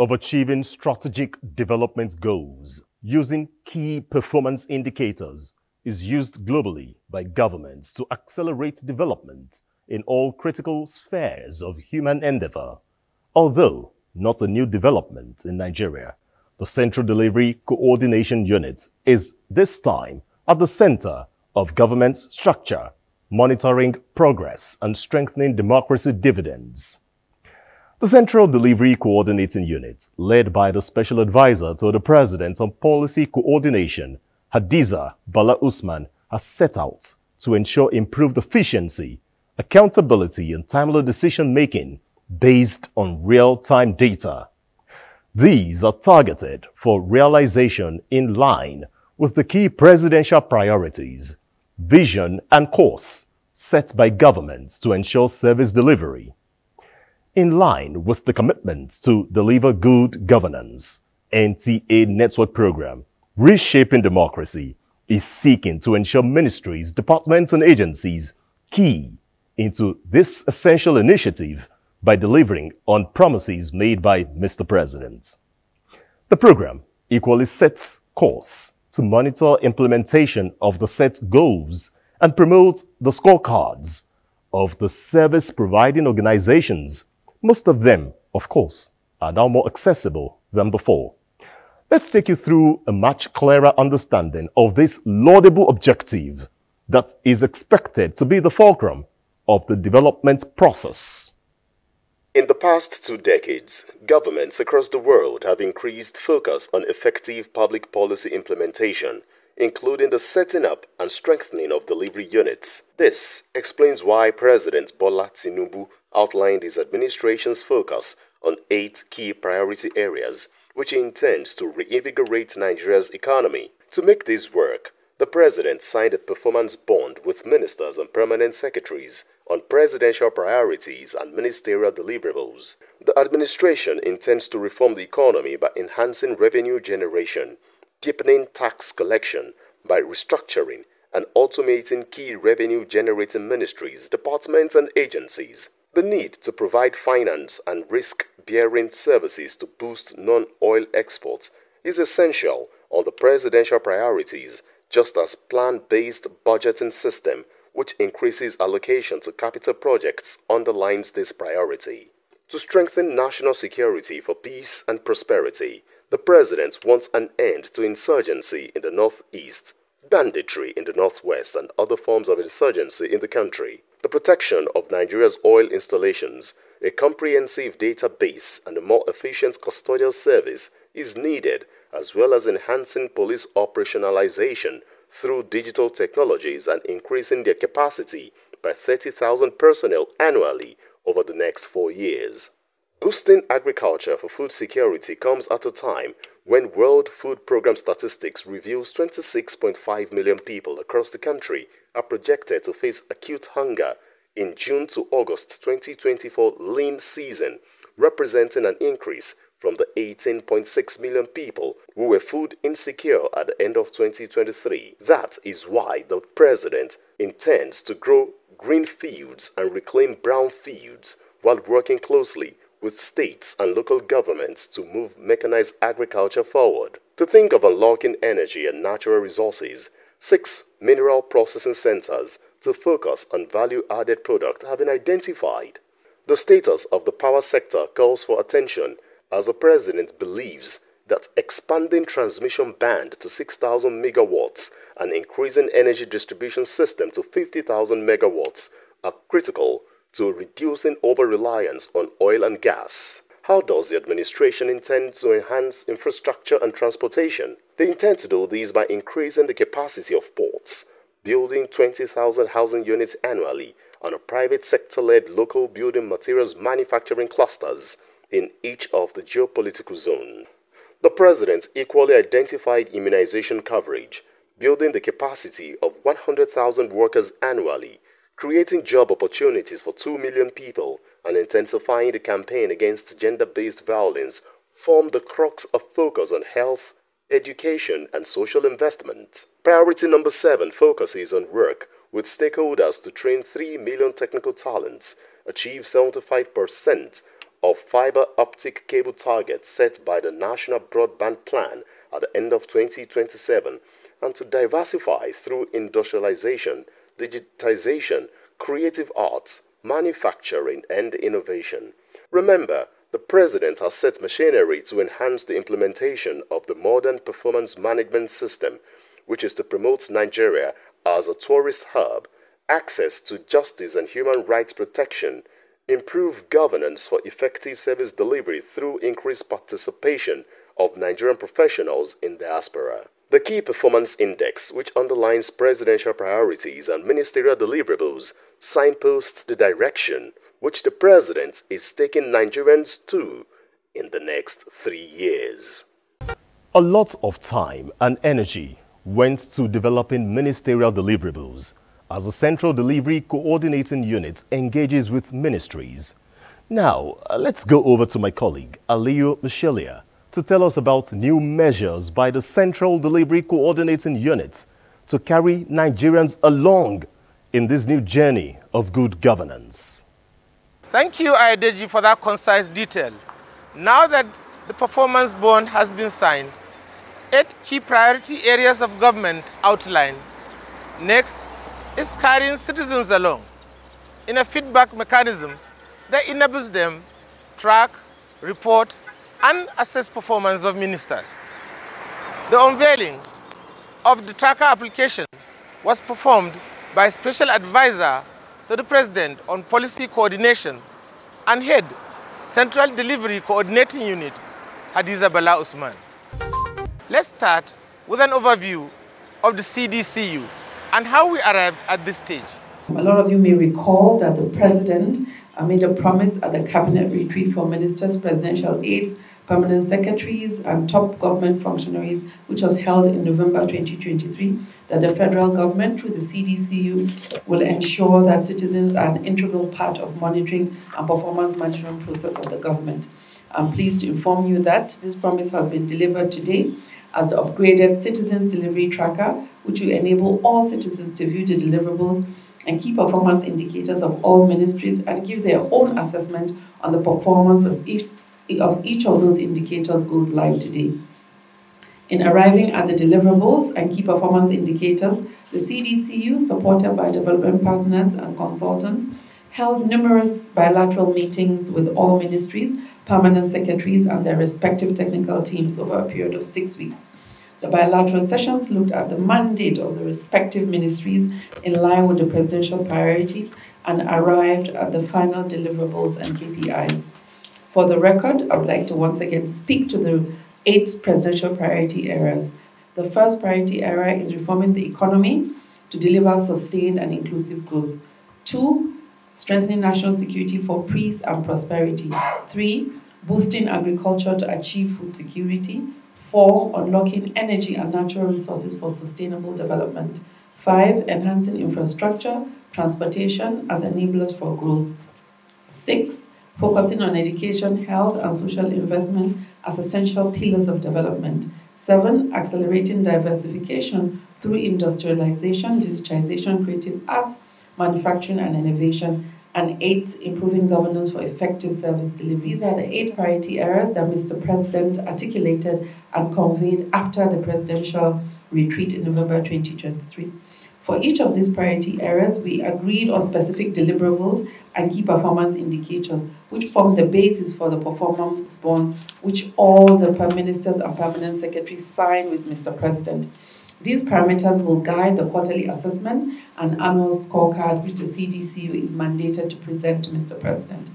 of achieving strategic development goals using key performance indicators is used globally by governments to accelerate development in all critical spheres of human endeavor. Although not a new development in Nigeria, the Central Delivery Coordination Unit is this time at the center of government structure, monitoring progress and strengthening democracy dividends. The Central Delivery Coordinating Unit, led by the Special Advisor to the President on Policy Coordination, Hadiza Bala Usman, has set out to ensure improved efficiency, accountability and timely decision-making based on real-time data. These are targeted for realization in line with the key presidential priorities, vision and course set by governments to ensure service delivery. In line with the commitment to deliver good governance, NTA network program, Reshaping Democracy, is seeking to ensure ministries, departments and agencies key into this essential initiative by delivering on promises made by Mr. President. The program equally sets course to monitor implementation of the set goals and promote the scorecards of the service-providing organizations. Most of them, of course, are now more accessible than before. Let's take you through a much clearer understanding of this laudable objective that is expected to be the fulcrum of the development process. In the past 2 decades, governments across the world have increased focus on effective public policy implementation, including the setting up and strengthening of delivery units. This explains why President Bola Tinubu outlined his administration's focus on 8 key priority areas, which he intends to reinvigorate Nigeria's economy. To make this work, the President signed a performance bond with ministers and permanent secretaries on presidential priorities and ministerial deliverables. The administration intends to reform the economy by enhancing revenue generation, deepening tax collection by restructuring and automating key revenue-generating ministries, departments and agencies. The need to provide finance and risk-bearing services to boost non-oil exports is essential on the presidential priorities, just as plan-based budgeting system, which increases allocation to capital projects, underlines this priority. To strengthen national security for peace and prosperity, the President wants an end to insurgency in the northeast, banditry in the northwest and other forms of insurgency in the country. The protection of Nigeria's oil installations, a comprehensive database and a more efficient custodial service is needed, as well as enhancing police operationalization through digital technologies and increasing their capacity by 30,000 personnel annually over the next 4 years. Boosting agriculture for food security comes at a time when World Food Programme statistics reveals 26.5 million people across the country are projected to face acute hunger in June to August 2024 lean season, representing an increase from the 18.6 million people who were food insecure at the end of 2023. That is why the President intends to grow green fields and reclaim brown fields while working closely with states and local governments to move mechanized agriculture forward. To think of unlocking energy and natural resources, 6 mineral processing centers to focus on value-added products have been identified. The status of the power sector calls for attention, as the President believes that expanding transmission band to 6,000 megawatts and increasing energy distribution system to 50,000 megawatts are critical to reducing over-reliance on oil and gas. How does the administration intend to enhance infrastructure and transportation? They intend to do this by increasing the capacity of ports, building 20,000 housing units annually, and a private sector-led local building materials manufacturing clusters in each of the geopolitical zones. The President equally identified immunization coverage, building the capacity of 100,000 workers annually, creating job opportunities for 2 million people, and intensifying the campaign against gender-based violence form the crux of focus on health, education, and social investment. Priority number 7 focuses on work with stakeholders to train 3 million technical talents, achieve 75% of fiber optic cable targets set by the National Broadband Plan at the end of 2027, and to diversify through industrialization, digitization, creative arts, manufacturing, and innovation. Remember, the President has set machinery to enhance the implementation of the modern performance management system, which is to promote Nigeria as a tourist hub, access to justice and human rights protection, improve governance for effective service delivery through increased participation of Nigerian professionals in diaspora. The Key Performance Index, which underlines presidential priorities and ministerial deliverables, signposts the direction which the President is taking Nigerians to in the next 3 years. A lot of time and energy went to developing ministerial deliverables as the Central Delivery Coordinating Unit engages with ministries. Now, let's go over to my colleague, Aliyu Michelia, to tell us about new measures by the Central Delivery Coordinating Unit to carry Nigerians along in this new journey of good governance. Thank you, Adeji, for that concise detail. Now that the performance bond has been signed, 8 key priority areas of government outlined. Next is carrying citizens along in a feedback mechanism that enables them track, report, and assess performance of ministers. The unveiling of the tracker application was performed by Special Advisor to the President on Policy Coordination and Head Central Delivery Coordinating Unit, Hadiza Bala Usman. Let's start with an overview of the CDCU and how we arrived at this stage. A lot of you may recall that the President made a promise at the Cabinet Retreat for Ministers, Presidential Aides, Permanent Secretaries, and top government functionaries, which was held in November 2023, that the federal government, through the CDCU, will ensure that citizens are an integral part of monitoring and performance management process of the government. I'm pleased to inform you that this promise has been delivered today as the upgraded Citizens Delivery Tracker, which will enable all citizens to view the deliverables and key performance indicators of all ministries and give their own assessment on the performance of each of those indicators goes live today. In arriving at the deliverables and key performance indicators, the CDCU, supported by development partners and consultants, held numerous bilateral meetings with all ministries, permanent secretaries, and their respective technical teams over a period of 6 weeks. The bilateral sessions looked at the mandate of the respective ministries in line with the presidential priorities and arrived at the final deliverables and KPIs. For the record, I would like to once again speak to the 8 presidential priority areas. The first priority area is reforming the economy to deliver sustained and inclusive growth. 2, strengthening national security for peace and prosperity. 3, boosting agriculture to achieve food security. 4, unlocking energy and natural resources for sustainable development. 5, enhancing infrastructure, transportation as enablers for growth. 6, focusing on education, health, and social investment as essential pillars of development. 7, accelerating diversification through industrialization, digitization, creative arts, manufacturing, and innovation. And 8, improving governance for effective service delivery. These are the 8 priority areas that Mr. President articulated and conveyed after the presidential retreat in November 2023. For each of these priority areas, we agreed on specific deliverables and key performance indicators, which form the basis for the performance bonds, which all the Prime Ministers and Permanent Secretaries signed with Mr. President. These parameters will guide the quarterly assessments and annual scorecard, which the CDCU is mandated to present to Mr. President.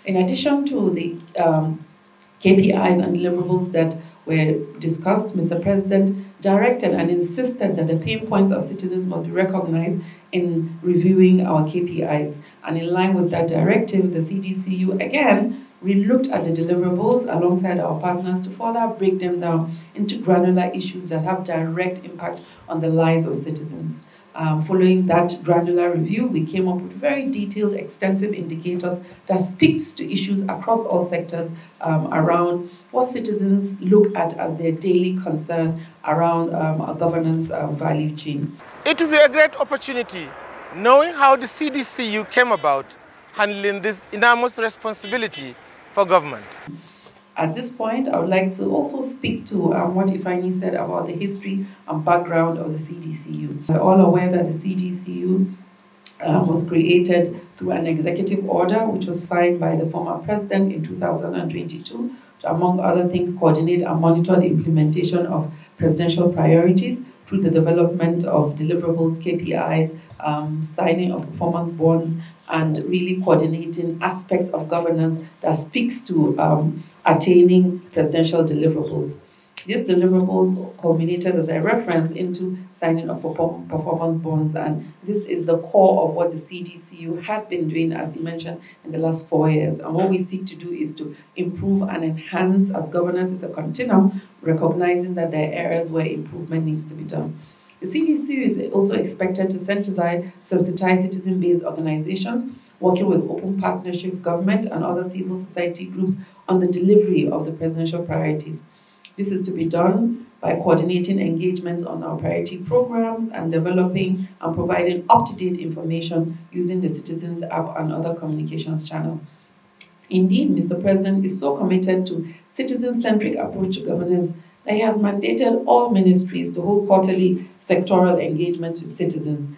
In addition to the KPIs and deliverables that were discussed, Mr. President directed and insisted that the pain points of citizens must be recognized in reviewing our KPIs. And in line with that directive, the CDCU again relooked at the deliverables alongside our partners to further break them down into granular issues that have direct impact on the lives of citizens. Following that granular review, we came up with very detailed, extensive indicators that speaks to issues across all sectors around what citizens look at as their daily concern around our governance value chain. It will be a great opportunity, knowing how the CDCU came about handling this enormous responsibility for government. At this point, I would like to also speak to what Ifeanyi said about the history and background of the CDCU. We're all aware that the CDCU was created through an executive order which was signed by the former president in 2022 to, among other things, coordinate and monitor the implementation of presidential priorities through the development of deliverables, KPIs, signing of performance bonds, and really coordinating aspects of governance that speaks to attaining presidential deliverables. These deliverables culminated, as I referenced, into signing of performance bonds, and this is the core of what the CDCU had been doing, as you mentioned, in the last 4 years. And what we seek to do is to improve and enhance, as governance is a continuum, recognizing that there are areas where improvement needs to be done. The CDCU is also expected to sensitize citizen-based organizations working with open partnership, government, and other civil society groups on the delivery of the presidential priorities. This is to be done by coordinating engagements on our priority programs and developing and providing up-to-date information using the Citizens app and other communications channels. Indeed, Mr. President is so committed to citizen-centric approach to governance that he has mandated all ministries to hold quarterly sectoral engagements with citizens.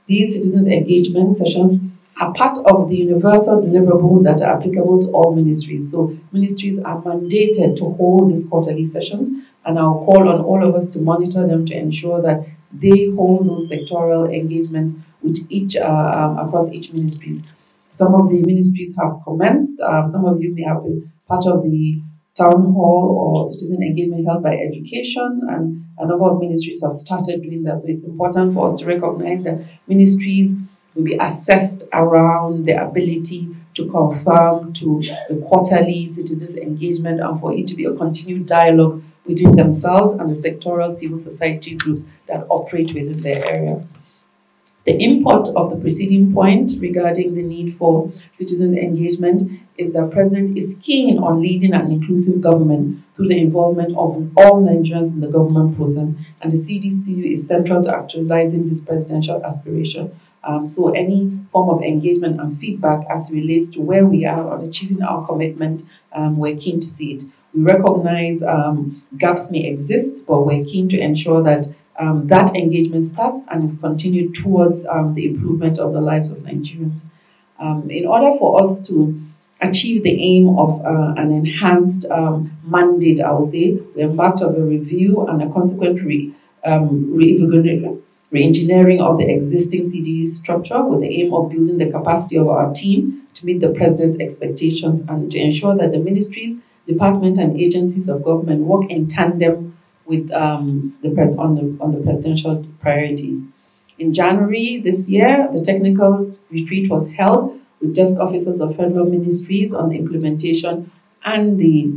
These citizen engagement sessions are part of the universal deliverables that are applicable to all ministries. So ministries are mandated to hold these quarterly sessions, and I'll call on all of us to monitor them to ensure that they hold those sectoral engagements with each across each ministries. Some of the ministries have commenced. Some of you may have been part of the town hall or citizen engagement held by education, and a number of ministries have started doing that. So it's important for us to recognize that ministries will be assessed around their ability to conform to the quarterly citizens engagement, and for it to be a continued dialogue within themselves and the sectoral civil society groups that operate within their area. The import of the preceding point regarding the need for citizen engagement is that the President is keen on leading an inclusive government through the involvement of all Nigerians in the government process, and the CDCU is central to actualizing this presidential aspiration. So any form of engagement and feedback as relates to where we are on achieving our commitment, we're keen to see it. We recognize gaps may exist, but we're keen to ensure that that engagement starts and is continued towards the improvement of the lives of Nigerians. In order for us to achieve the aim of an enhanced mandate, I will say, we embarked on a review and a consequent re-engineering of the existing CDU structure with the aim of building the capacity of our team to meet the President's expectations and to ensure that the ministries, departments, and agencies of government work in tandem with on the presidential priorities. In January this year, the technical retreat was held with desk officers of federal ministries on the implementation and the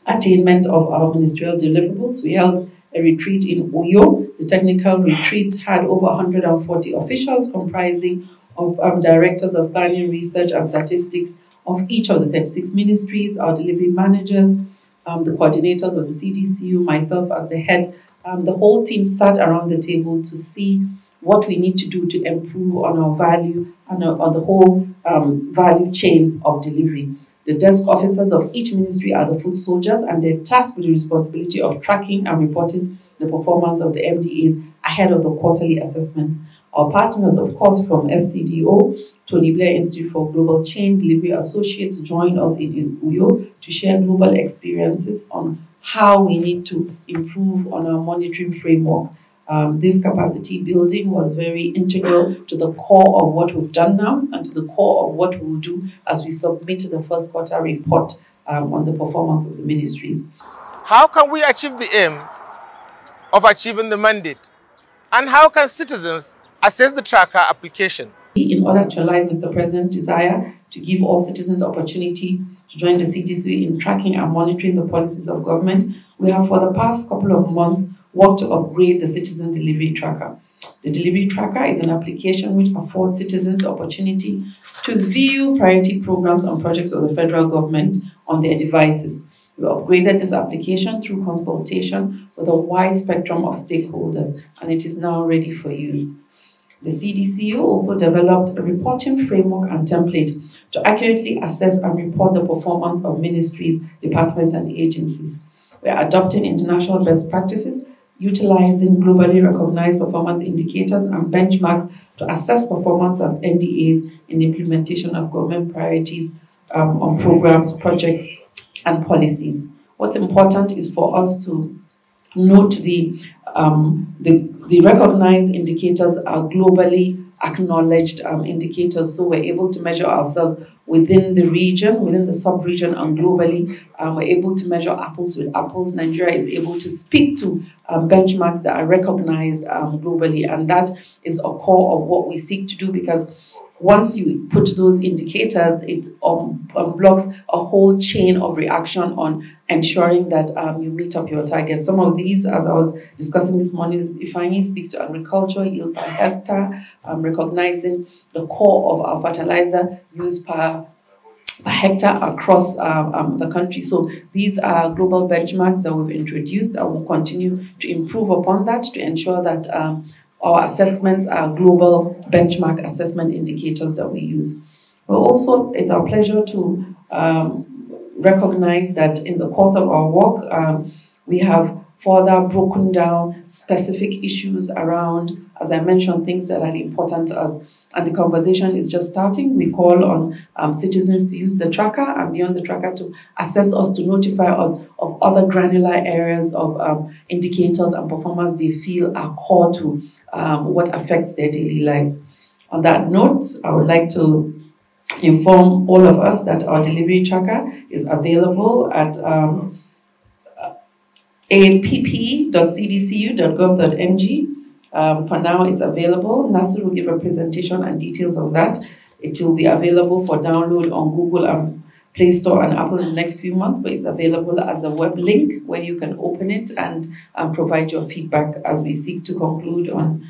attainment of our ministerial deliverables. We held a retreat in Uyo. The technical retreat had over 140 officials comprising of directors of planning, research, and statistics of each of the 36 ministries, our delivery managers, the coordinators of the CDCU, myself as the head. The whole team sat around the table to see what we need to do to improve on our value and on the whole value chain of delivery. The desk officers of each ministry are the foot soldiers, and they're tasked with the responsibility of tracking and reporting the performance of the MDAs ahead of the quarterly assessment. Our partners, of course, from FCDO, Tony Blair Institute for Global Chain Delivery Associates, joined us in Uyo to share global experiences on how we need to improve on our monitoring framework. This capacity building was very integral to the core of what we've done now and to the core of what we'll do as we submit the first quarter report on the performance of the ministries. How can we achieve the aim of achieving the mandate? And how can citizens assess the tracker application? In order to realize Mr. President's desire to give all citizens opportunity to join the CDCU in tracking and monitoring the policies of government, we have for the past couple of months worked to upgrade the Citizen Delivery Tracker. The Delivery Tracker is an application which affords citizens the opportunity to view priority programs and projects of the federal government on their devices. We upgraded this application through consultation with a wide spectrum of stakeholders, and it is now ready for use. The CDCU also developed a reporting framework and template to accurately assess and report the performance of ministries, departments, and agencies. We are adopting international best practices, utilizing globally recognized performance indicators and benchmarks to assess performance of NDAs in the implementation of government priorities on programs, projects, and policies. What's important is for us to note the recognized indicators are globally acknowledged indicators, so we're able to measure ourselves within the region, within the sub-region, and globally. We're able to measure apples with apples. Nigeria is able to speak to benchmarks that are recognized globally, and that is a core of what we seek to do, because once you put those indicators, it blocks a whole chain of reaction on ensuring that you meet up your targets. Some of these, as I was discussing this morning, is if I speak to agriculture, yield per hectare, recognizing the core of our fertilizer use per hectare across the country. So these are global benchmarks that we've introduced, and will continue to improve upon that to ensure that our assessments are global benchmark assessment indicators that we use. But also, it's our pleasure to recognize that in the course of our work, we have further broken down specific issues around, as I mentioned, things that are important to us. And the conversation is just starting. We call on citizens to use the tracker and beyond the tracker to assess us, to notify us of other granular areas of indicators and performance they feel are core to what affects their daily lives. On that note, I would like to inform all of us that our delivery tracker is available at app.cdcu.gov.ng. For now, it's available. Nasir will give a presentation and details of that. It will be available for download on Google and Play Store and Apple in the next few months, but it's available as a web link where you can open it and provide your feedback as we seek to conclude on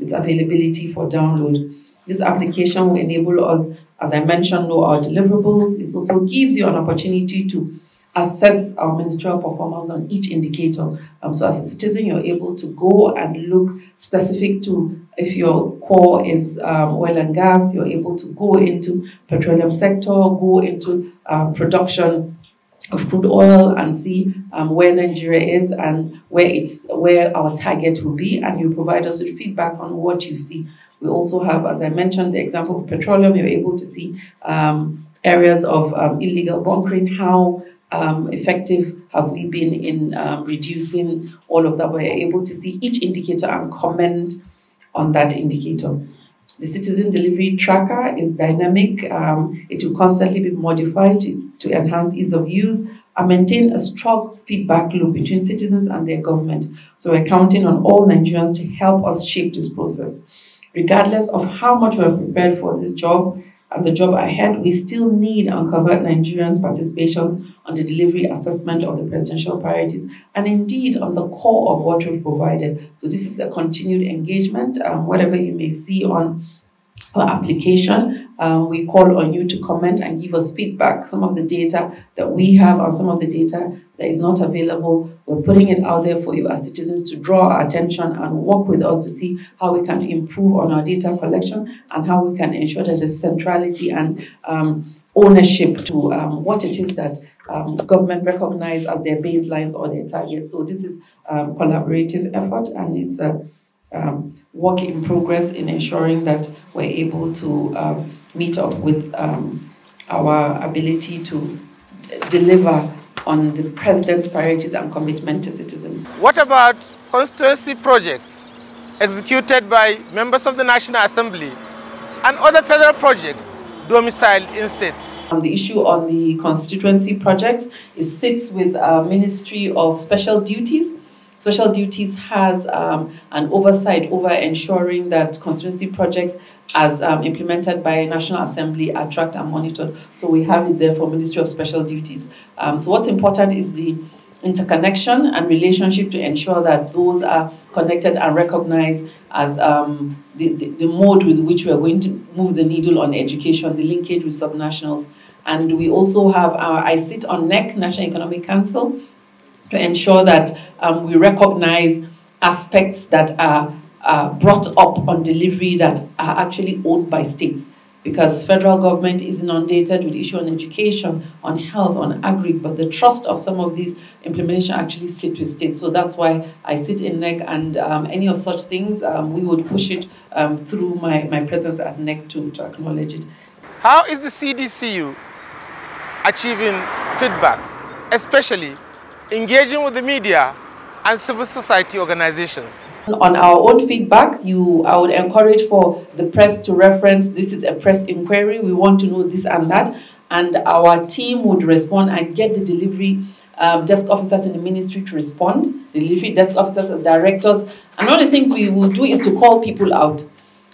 its availability for download. This application will enable us, as I mentioned, know our deliverables. It also gives you an opportunity to assess our ministerial performance on each indicator. So as a citizen, you're able to go and look specific to, if your core is oil and gas, you're able to go into petroleum sector, go into production of crude oil and see where Nigeria is and where our target will be, and you provide us with feedback on what you see. We also have, as I mentioned, the example of petroleum. You're able to see areas of illegal bunkering, how effective have we been in reducing all of that. We're able to see each indicator and comment on that indicator. The citizen delivery tracker is dynamic. It will constantly be modified to enhance ease of use and maintain a strong feedback loop between citizens and their government. So we're counting on all Nigerians to help us shape this process. Regardless of how much we're prepared for this job and the job ahead, we still need uncovered Nigerians' participations on the delivery assessment of the presidential priorities and indeed on the core of what we've provided. So this is a continued engagement. Whatever you may see on our application, we call on you to comment and give us feedback. Some of the data that we have and some of the data that is not available, we're putting it out there for you as citizens to draw our attention and work with us to see how we can improve on our data collection and how we can ensure that there's centrality and ownership to what it is that government recognize as their baselines or their targets. So this is collaborative effort, and it's a work in progress in ensuring that we're able to meet up with our ability to deliver on the President's priorities and commitment to citizens. What about constituency projects executed by members of the National Assembly and other federal projects domiciled in states? The issue on the constituency projects sits with our Ministry of Special Duties. Special Duties has an oversight over ensuring that constituency projects as implemented by National Assembly are tracked and monitored. So we have it there for Ministry of Special Duties. So what's important is the interconnection and relationship to ensure that those are connected and recognized as the mode with which we are going to move the needle on education, the linkage with subnationals. And we also have I sit on NEC, National Economic Council, to ensure that we recognize aspects that are brought up on delivery that are actually owned by states, because federal government is inundated with issue on education, on health, on agri, but the trust of some of these implementation actually sit with states. So that's why I sit in NEC, and any of such things, we would push it through my presence at NEC to acknowledge it. How is the CDCU achieving feedback, especially engaging with the media and civil society organizations? On our own feedback, I would encourage for the press to reference, this is a press inquiry, we want to know this and that, and our team would respond and get the delivery desk officers in the ministry to respond, the delivery desk officers as directors, and one of the things we will do is to call people out.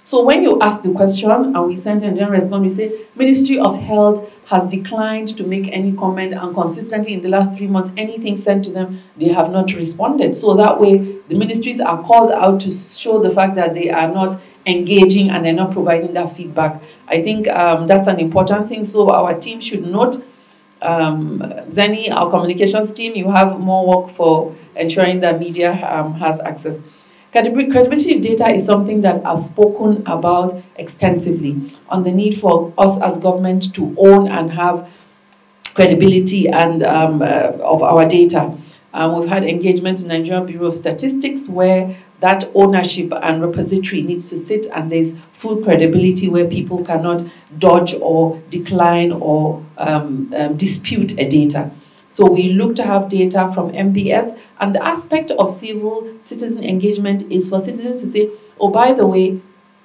So when you ask the question and we send and then respond, we say, Ministry of Health has declined to make any comment, and consistently in the last 3 months, anything sent to them, they have not responded. So that way, the ministries are called out to show the fact that they are not engaging and they're not providing that feedback. I think that's an important thing. So our team should note, Zeni, our communications team, you have more work for ensuring that media has access. Credibility of data is something that I've spoken about extensively, on the need for us as government to own and have credibility and of our data. We've had engagements in the Nigerian Bureau of Statistics where that ownership and repository needs to sit, and there's full credibility where people cannot dodge or decline or dispute a data. So we look to have data from MBS, and the aspect of civil citizen engagement is for citizens to say, oh, by the way,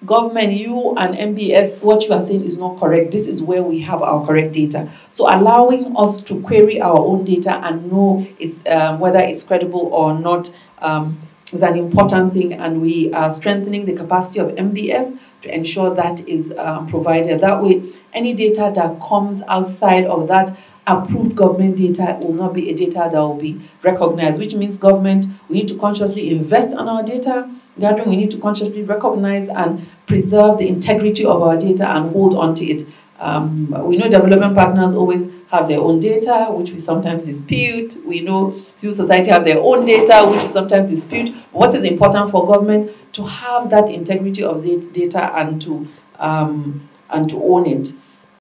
government, you and MBS, what you are saying is not correct. This is where we have our correct data. So allowing us to query our own data and know it's, whether it's credible or not is an important thing, and we are strengthening the capacity of MBS to ensure that is provided. That way, any data that comes outside of that approved government data will not be a data that will be recognized, which means government, we need to consciously invest on our data gathering, we need to consciously recognize and preserve the integrity of our data and hold on to it. We know development partners always have their own data, which we sometimes dispute. We know civil society have their own data, which we sometimes dispute. But what is important for government? To have that integrity of the data and to own it.